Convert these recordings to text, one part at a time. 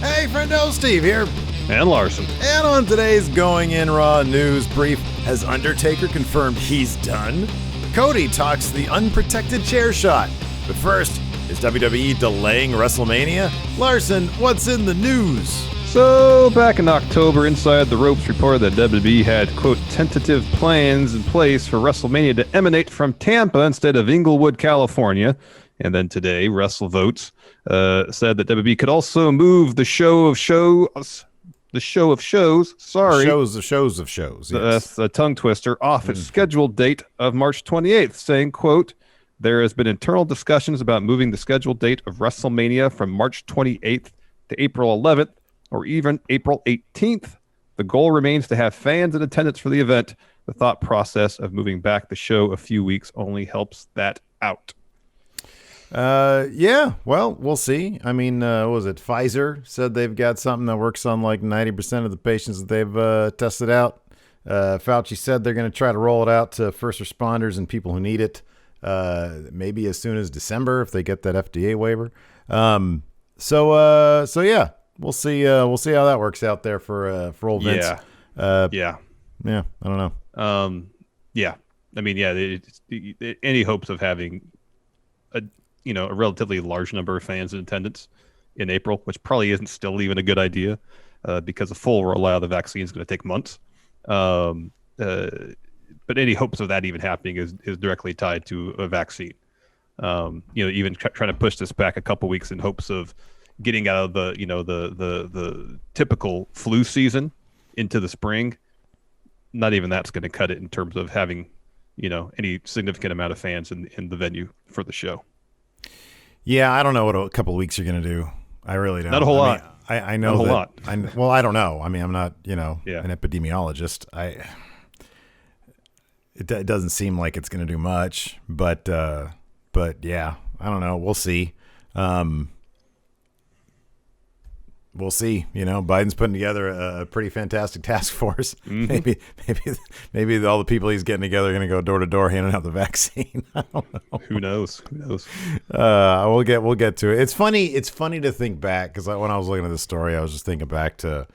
Hey, Friendo, Steve here. And Larson. And on today's Going In Raw news brief, has Undertaker confirmed he's done? Cody talks the unprotected chair shot. But first, is WWE delaying WrestleMania? Larson, what's in the news? So, back in October, Inside the Ropes reported that WWE had, quote, tentative plans in place for WrestleMania to emanate from Tampa instead of Inglewood, California. And then today, WrestleVotes said that WWE could also move the show of shows. Sorry. The shows of shows. Yes. That's a tongue twister off its scheduled date of March 28th, saying, quote, there has been internal discussions about moving the scheduled date of WrestleMania from March 28th to April 11th or even April 18th. The goal remains to have fans in attendance for the event. The thought process of moving back the show a few weeks only helps that out. Yeah, well, we'll see. I mean, what was it? Pfizer said they've got something that works on like 90% of the patients that they've tested out. Fauci said they're going to try to roll it out to first responders and people who need it, maybe as soon as December if they get that FDA waiver. So yeah, we'll see. We'll see how that works out there for old Vince. Yeah. I don't know. Yeah. I mean, yeah. Any hopes of having a relatively large number of fans in attendance in April, which probably isn't still even a good idea because a full rollout of the vaccine is going to take months. But any hopes of that even happening is directly tied to a vaccine. Even trying to push this back a couple weeks in hopes of getting out of the typical flu season into the spring. Not even that's going to cut it in terms of having, any significant amount of fans in the venue for the show. Yeah, I don't know what a couple of weeks are going to do. I really don't. Not a whole lot. I know not a whole that. lot. I don't know. I mean, I'm not, an epidemiologist. It doesn't seem like it's going to do much, but yeah, I don't know. We'll see. We'll see. Biden's putting together a pretty fantastic task force. Mm-hmm. Maybe all the people he's getting together are going to go door to door handing out the vaccine. I don't know. Who knows? We'll get to it. It's funny to think back because when I was looking at this story, I was just thinking back to,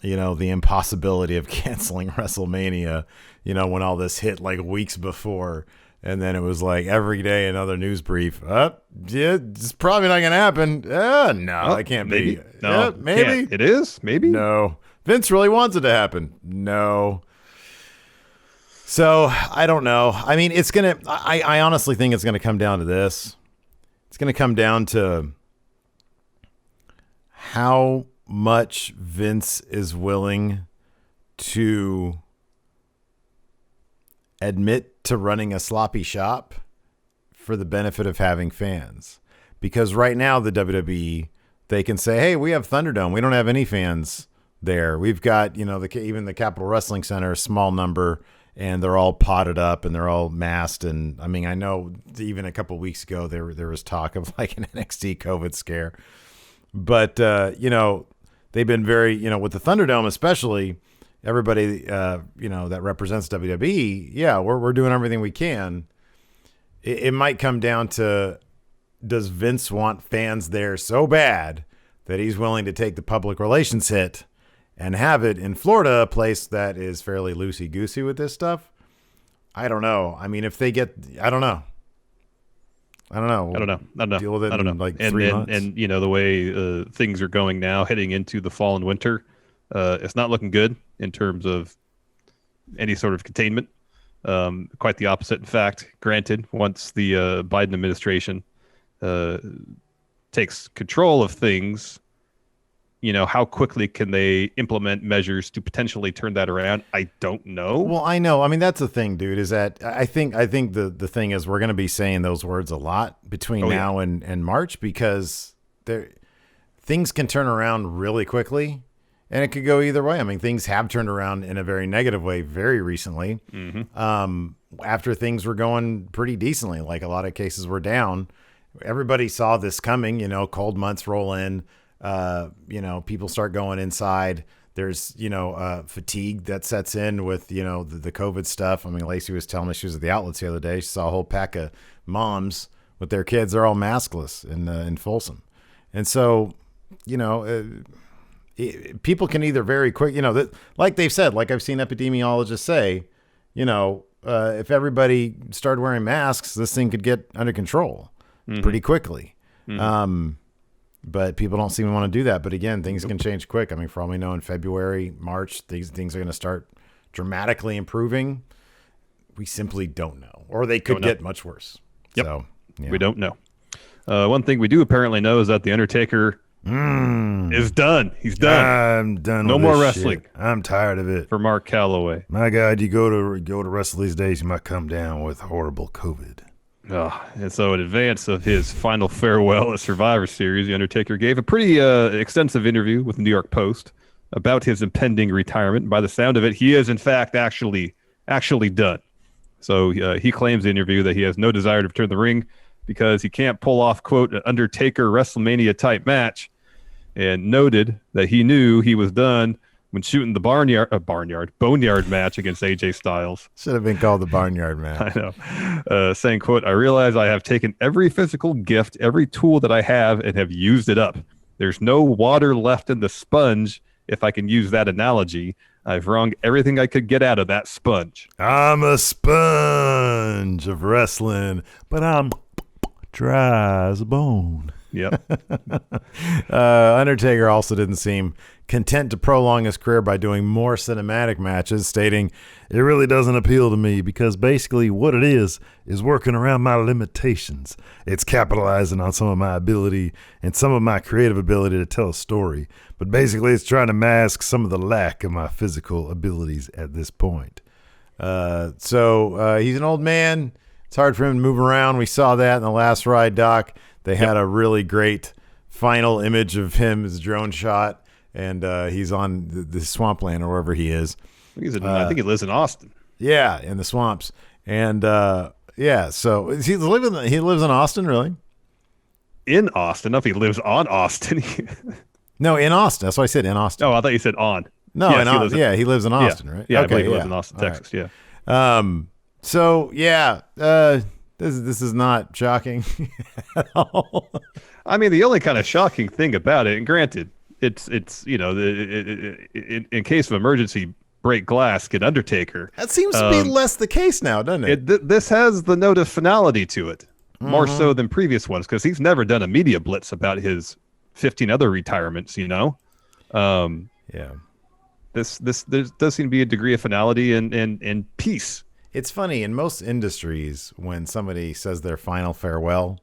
the impossibility of canceling WrestleMania. When all this hit like weeks before. And then it was like every day another news brief. Yeah, it's probably not going to happen. No, that can't maybe. be. No, maybe. Can't. It is? Maybe? No. Vince really wants it to happen. No. So, I don't know. I mean, it's going to, I honestly think it's going to come down to this. It's going to come down to how much Vince is willing to admit to running a sloppy shop for the benefit of having fans. Because right now, the WWE, they can say, hey, we have Thunderdome. We don't have any fans there. We've got, even the Capitol Wrestling Center, a small number, and they're all potted up and they're all masked. And I mean, I know even a couple of weeks ago, there was talk of like an NXT COVID scare. But, they've been very, with the Thunderdome especially, everybody, that represents WWE, yeah, we're doing everything we can. It might come down to, does Vince want fans there so bad that he's willing to take the public relations hit and have it in Florida, a place that is fairly loosey-goosey with this stuff? I don't know. I mean, if they get, I don't know. We'll deal with it in like 3 months. And the way things are going now, heading into the fall and winter, it's not looking good in terms of any sort of containment. Quite the opposite, in fact. Granted, once the Biden administration takes control of things, how quickly can they implement measures to potentially turn that around? I don't know. Well, I know. I mean, that's the thing, dude, is that I think the thing is we're going to be saying those words a lot between now and March because things can turn around really quickly. And it could go either way. I mean, things have turned around in a very negative way very recently. Mm-hmm. After things were going pretty decently, like a lot of cases were down. Everybody saw this coming, cold months roll in, people start going inside. There's, fatigue that sets in with, the COVID stuff. I mean, Lacey was telling me she was at the outlets the other day. She saw a whole pack of moms with their kids. They're all maskless in Folsom. And so people can either very quick, like they've said, like I've seen epidemiologists say, if everybody started wearing masks, this thing could get under control pretty quickly. But people don't seem to want to do that. But again, things can change quick. I mean, for all we know, in February, March, things are going to start dramatically improving. We simply don't know, or they could get much worse. Yep. So we don't know. One thing we do apparently know is that the Undertaker is done. He's done. I'm done. No with more this wrestling. Shit. I'm tired of it. For Mark Calloway. My God, you go to wrestle these days, you might come down with horrible COVID. And so in advance of his final farewell at Survivor Series, the Undertaker gave a pretty extensive interview with the New York Post about his impending retirement. By the sound of it, he is in fact actually done. So he claims in the interview that he has no desire to return to the ring because he can't pull off, quote, an Undertaker WrestleMania type match, and noted that he knew he was done when shooting the boneyard match against AJ Styles. Should have been called the Barnyard match. I know. Saying, quote, I realize I have taken every physical gift, every tool that I have, and have used it up. There's no water left in the sponge, if I can use that analogy. I've wrung everything I could get out of that sponge. I'm a sponge of wrestling, but I'm dry as a bone. Yep. Undertaker also didn't seem content to prolong his career by doing more cinematic matches, stating, it really doesn't appeal to me because basically what it is working around my limitations. It's capitalizing on some of my ability and some of my creative ability to tell a story. But basically it's trying to mask some of the lack of my physical abilities at this point. So he's an old man. It's hard for him to move around. We saw that in the last ride, Doc. They had a really great final image of him as a drone shot, and he's on the swampland or wherever he is. I think he lives in Austin. Yeah, in the swamps. And so he lives in Austin, really? In Austin? No, if he lives on Austin. No, in Austin. That's why I said in Austin. Oh, I thought you said on. No, he lives in Austin, right? Yeah, okay, he lives in Austin, Texas. Right. Yeah. So this is not shocking at all. I mean, the only kind of shocking thing about it, and granted, it's in case of emergency, break glass, get Undertaker. That seems to be less the case now, doesn't it? This has the note of finality to it, more so than previous ones, because he's never done a media blitz about his 15 other retirements. This there does seem to be a degree of finality and peace. It's funny, in most industries, when somebody says their final farewell,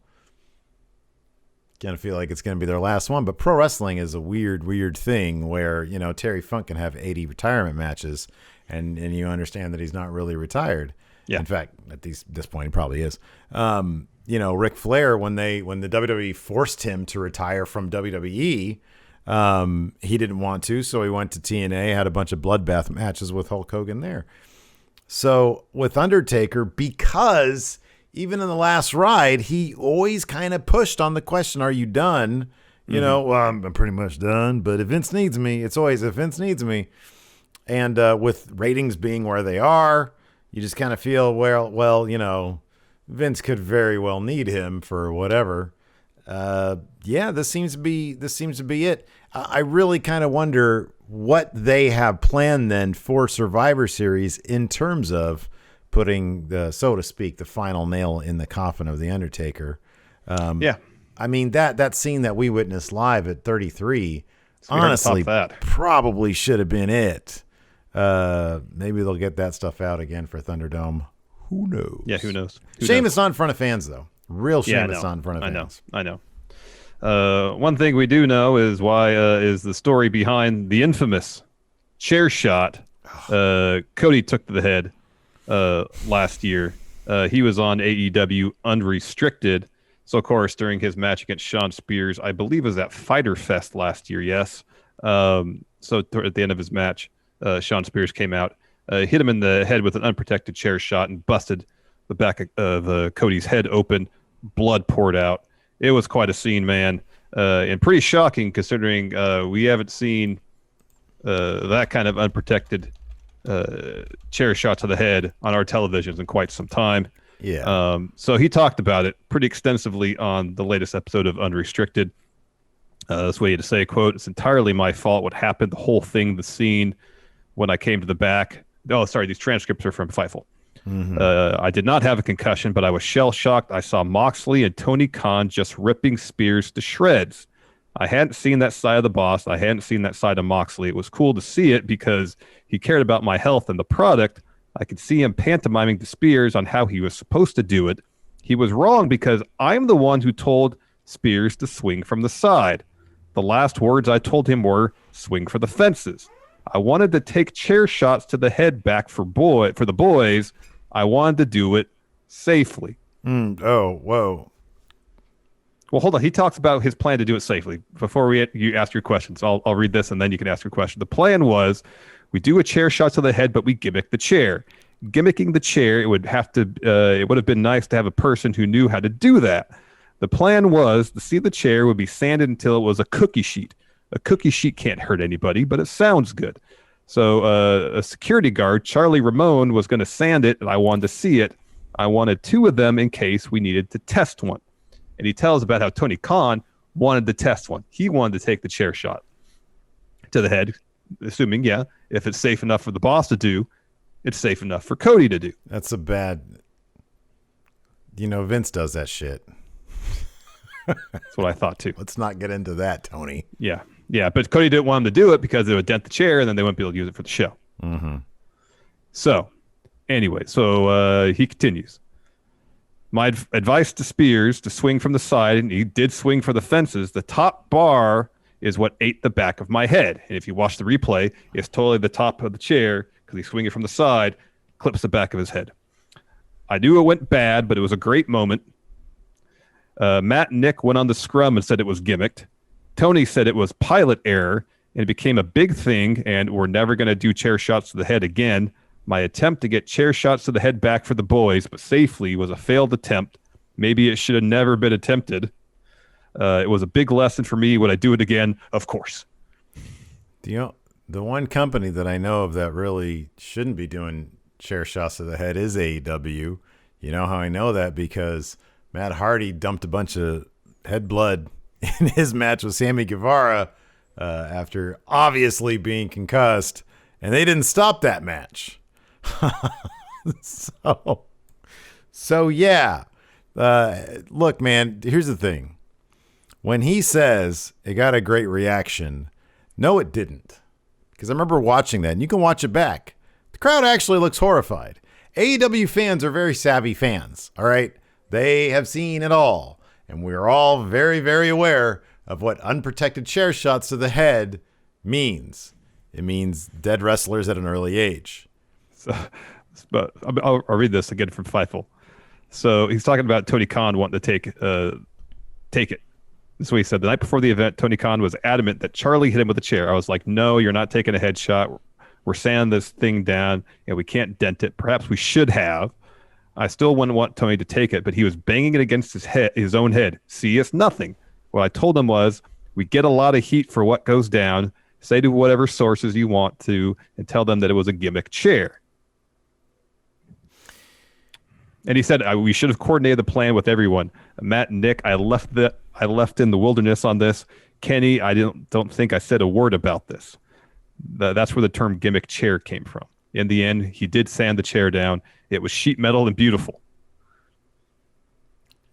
kind of feel like it's going to be their last one. But pro wrestling is a weird thing where, Terry Funk can have 80 retirement matches and you understand that he's not really retired. Yeah. In fact, at this point, he probably is. Ric Flair, when the WWE forced him to retire from WWE, he didn't want to, so he went to TNA, had a bunch of bloodbath matches with Hulk Hogan there. So with Undertaker, because even in the last ride, he always kind of pushed on the question, are you done? Well, I'm pretty much done, but if Vince needs me, it's always if Vince needs me. And with ratings being where they are, you just kind of feel, well, Vince could very well need him for whatever. This seems to be it. I really kind of wonder what they have planned then for Survivor Series in terms of putting so to speak, the final nail in the coffin of the Undertaker. I mean, that scene that we witnessed live at 33, honestly, probably should have been it. Maybe they'll get that stuff out again for Thunderdome. Who knows? Yeah, who knows? Shame it's not in front of fans, though. Real shame it's not in front of fans. I know. One thing we do know is why is the story behind the infamous chair shot Cody took to the head last year. He was on AEW Unrestricted. So, of course, during his match against Shawn Spears, I believe it was at Fyter Fest last year, yes. So at the end of his match, Shawn Spears came out, hit him in the head with an unprotected chair shot and busted the back of Cody's head open. Blood poured out. It was quite a scene, man, and pretty shocking considering we haven't seen that kind of unprotected chair shot to the head on our televisions in quite some time. Yeah. So he talked about it pretty extensively on the latest episode of Unrestricted. This way to say, quote, "It's entirely my fault what happened, the whole thing, the scene, when I came to the back." Oh, sorry, these transcripts are from Fightful. I did not have a concussion, but I was shell-shocked. I saw Moxley and Tony Khan just ripping Spears to shreds. I hadn't seen that side of the boss. I hadn't seen that side of Moxley. It was cool to see it because he cared about my health and the product. I could see him pantomiming to Spears on how he was supposed to do it. He was wrong because I'm the one who told Spears to swing from the side. The last words I told him were, swing for the fences. I wanted to take chair shots to the head back for the boys. I wanted to do it safely. Oh, whoa. Well, hold on. He talks about his plan to do it safely. Before you ask your questions, I'll read this and then you can ask your question. The plan was we do a chair shot to the head, but we gimmick the chair. Gimmicking the chair, it would have been nice to have a person who knew how to do that. The plan was to see the chair would be sanded until it was a cookie sheet. A cookie sheet can't hurt anybody, but it sounds good. So a security guard, Charlie Ramone, was going to sand it, and I wanted to see it. I wanted 2 of them in case we needed to test one. And he tells about how Tony Khan wanted to test one. He wanted to take the chair shot to the head, assuming, if it's safe enough for the boss to do, it's safe enough for Cody to do. That's a bad... Vince does that shit. That's what I thought, too. Let's not get into that, Tony. Yeah. Yeah, but Cody didn't want him to do it because it would dent the chair, and then they wouldn't be able to use it for the show. Mm-hmm. So, anyway, he continues. My advice to Spears to swing from the side, and he did swing for the fences. The top bar is what ate the back of my head. And if you watch the replay, it's totally the top of the chair because he's swinging from the side, clips the back of his head. I knew it went bad, but it was a great moment. Matt and Nick went on the scrum and said it was gimmicked. Tony said it was pilot error, and it became a big thing, and we're never going to do chair shots to the head again. My attempt to get chair shots to the head back for the boys, but safely, was a failed attempt. Maybe it should have never been attempted. It was a big lesson for me. Would I do it again? Of course. The one company that I know of that really shouldn't be doing chair shots to the head is AEW. You know how I know that? Because Matt Hardy dumped a bunch of head blood in his match with Sammy Guevara after obviously being concussed, and they didn't stop that match. So yeah. Look, man, here's the thing. When he says it got a great reaction, no, it didn't. Because I remember watching that, and you can watch it back. The crowd actually looks horrified. AEW fans are very savvy fans, all right? They have seen it all. And we're all very, very aware of what unprotected chair shots to the head means. It means dead wrestlers at an early age. So, but I'll read this again from Fightful. So he's talking about Tony Khan wanting to take it. So he said, the night before the event, Tony Khan was adamant that Charlie hit him with a chair. I was like, no, you're not taking a headshot. We're sanding this thing down, and we can't dent it. Perhaps we should have. I still wouldn't want Tony to take it, but he was banging it against his own head. See, it's nothing. What I told him was, we get a lot of heat for what goes down. Say to whatever sources you want to, and tell them that it was a gimmick chair. And he said, we should have coordinated the plan with everyone. Matt and Nick, I left in the wilderness on this. Kenny, I don't think I said a word about this. That's where the term gimmick chair came from. In the end, he did sand the chair down. It was sheet metal and beautiful.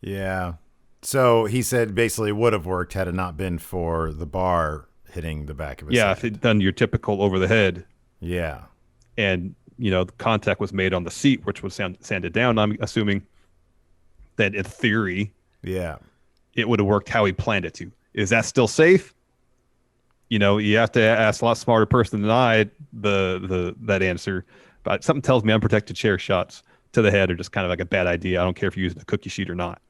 Yeah. So he said basically it would have worked had it not been for the bar hitting the back of his head. Yeah, if he'd done your typical over the head. Yeah. And, the contact was made on the seat, which was sanded down, I'm assuming that in theory, it would have worked how he planned it to. Is that still safe? You have to ask a lot smarter person than I that answer. But something tells me unprotected chair shots to the head are just kind of like a bad idea. I don't care if you're using a cookie sheet or not.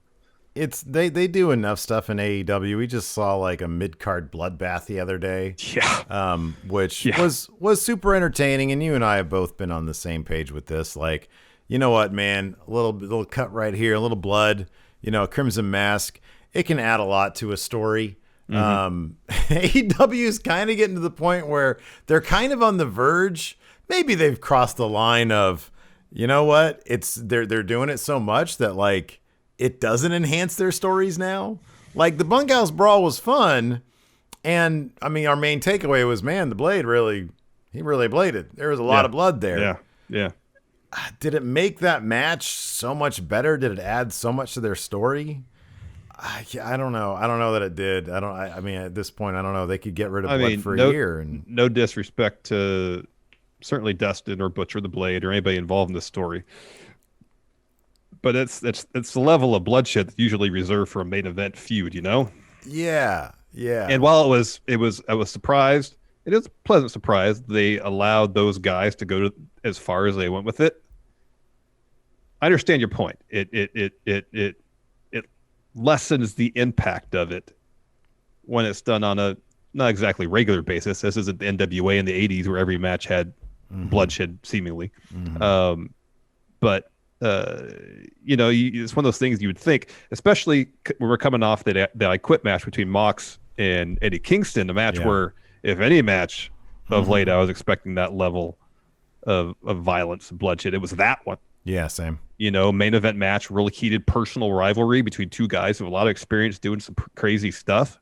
They do enough stuff in AEW. We just saw like a mid-card bloodbath the other day. Yeah. Which was super entertaining, and you and I have both been on the same page with this. Like, you know what, man? A little cut right here, a little blood, a crimson mask. It can add a lot to a story. AEW is kind of getting to the point where they're kind of on the verge. Maybe they've crossed the line of, you know what? They're doing it so much that like it doesn't enhance their stories now. Like the Bunkhouse Brawl was fun, And I mean, our main takeaway was, man, the Blade he really bladed. There was a lot of blood there. Yeah. Yeah. Did it make that match so much better? Did it add so much to their story? I don't know. I don't know that it did. I mean, at this point, I don't know. They could get rid of blood for a year. And no disrespect to certainly Dustin or Butcher the Blade or anybody involved in this story, but it's the level of bloodshed that's usually reserved for a main event feud, you know? Yeah. And while I was surprised, it is a pleasant surprise they allowed those guys to go as far as they went with it. I understand your point. It lessens the impact of it when it's done on a not exactly regular basis. This isn't the NWA in the 80s where every match had bloodshed seemingly. But it's one of those things you would think, especially when we're coming off that I Quit match between Mox and Eddie Kingston, a match where, if any match of late, I was expecting that level of violence and bloodshed. It was that one. Yeah, same. Main event match, really heated personal rivalry between two guys who have a lot of experience doing some crazy stuff.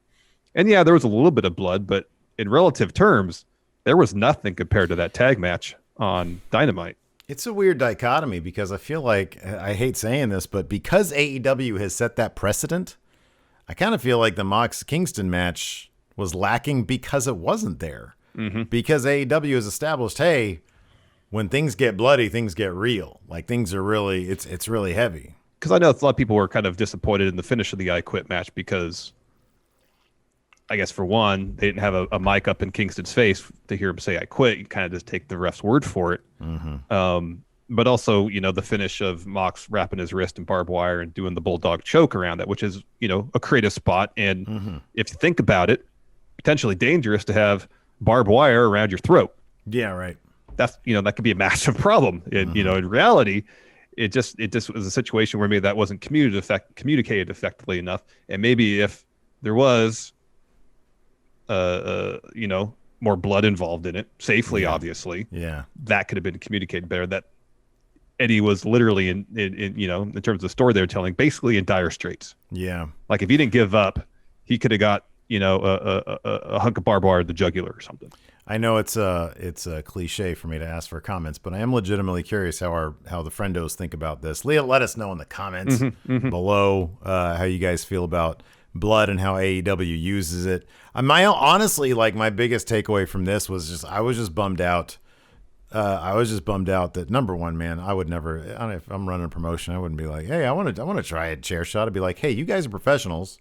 And yeah, there was a little bit of blood, but in relative terms, there was nothing compared to that tag match on Dynamite. It's a weird dichotomy because I feel like, I hate saying this, but because AEW has set that precedent, I kind of feel like the Mox Kingston match was lacking because it wasn't there. Because AEW has established, hey, when things get bloody, things get real. Like things are really, it's really heavy. Because I know a lot of people were kind of disappointed in the finish of the I Quit match because, I guess for one, they didn't have a mic up in Kingston's face to hear him say I quit. You kind of just take the ref's word for it. But also, the finish of Mox wrapping his wrist in barbed wire and doing the bulldog choke around that, which is, a creative spot. And if you think about it, potentially dangerous to have barbed wire around your throat. Yeah, right. That's, that could be a massive problem. In reality, it just was a situation where maybe that wasn't communicated effectively enough. And maybe if there was, more blood involved in it, safely, obviously. Yeah. That could have been communicated better. That Eddie was literally in terms of the story they're telling, basically in dire straits. Yeah. Like if he didn't give up, he could have got, a hunk of barbed wire at the jugular or something. I know it's a cliche for me to ask for comments, but I am legitimately curious how the friendos think about this. Leah, let us know in the comments below how you guys feel about blood and how AEW uses it. Honestly, like my biggest takeaway from this was I was just bummed out. I was just bummed out that, number one, man, I would never, if I'm running a promotion, I wouldn't be like, hey, I want to try a chair shot. I'd be like, hey, you guys are professionals.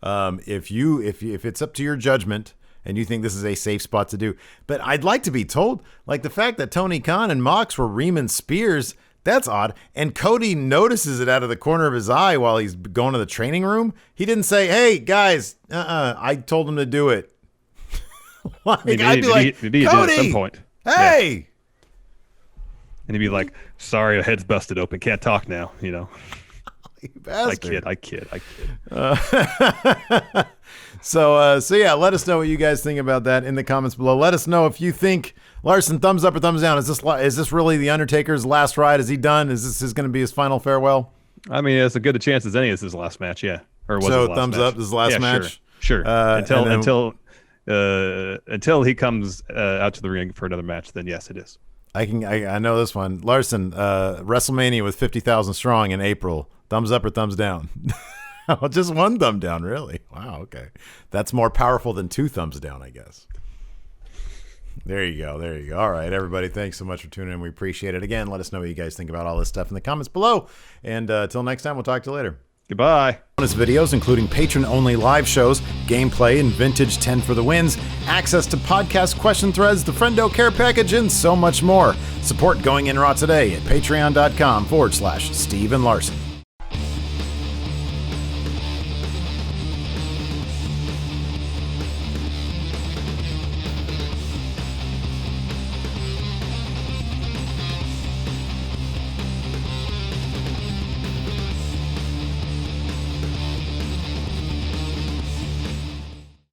If it's up to your judgment and you think this is a safe spot to do, but I'd like to be told, like the fact that Tony Khan and Mox were reaming spears, that's odd. And Cody notices it out of the corner of his eye while he's going to the training room. He didn't say, hey guys, I told him to do it. I'd be like, Cody, at some point. Hey. Yeah. And he'd be like, sorry, the head's busted open. Can't talk now, I kid. So yeah, let us know what you guys think about that in the comments below. Let us know if you think Larson, thumbs up or thumbs down. Is this really the Undertaker's last ride? Is he done? Is this going to be his final farewell? I mean, it's as good a chance as any as his last match, yeah. Or was so his last thumbs match. up, this is last match. Sure. Until he comes out to the ring for another match, then yes, it is. I know this one. Larson, WrestleMania with 50,000 strong in April. Thumbs up or thumbs down? Just one thumb down, really? Wow, okay. That's more powerful than two thumbs down, I guess. There you go. All right, everybody, thanks so much for tuning in. We appreciate it. Again, let us know what you guys think about all this stuff in the comments below. And until next time, we'll talk to you later. Goodbye. Bonus videos, including patron-only live shows, gameplay, and vintage 10 for the wins, access to podcast question threads, the Friendo Care Package, and so much more. Support Going In Raw today at patreon.com/Steve and Larson.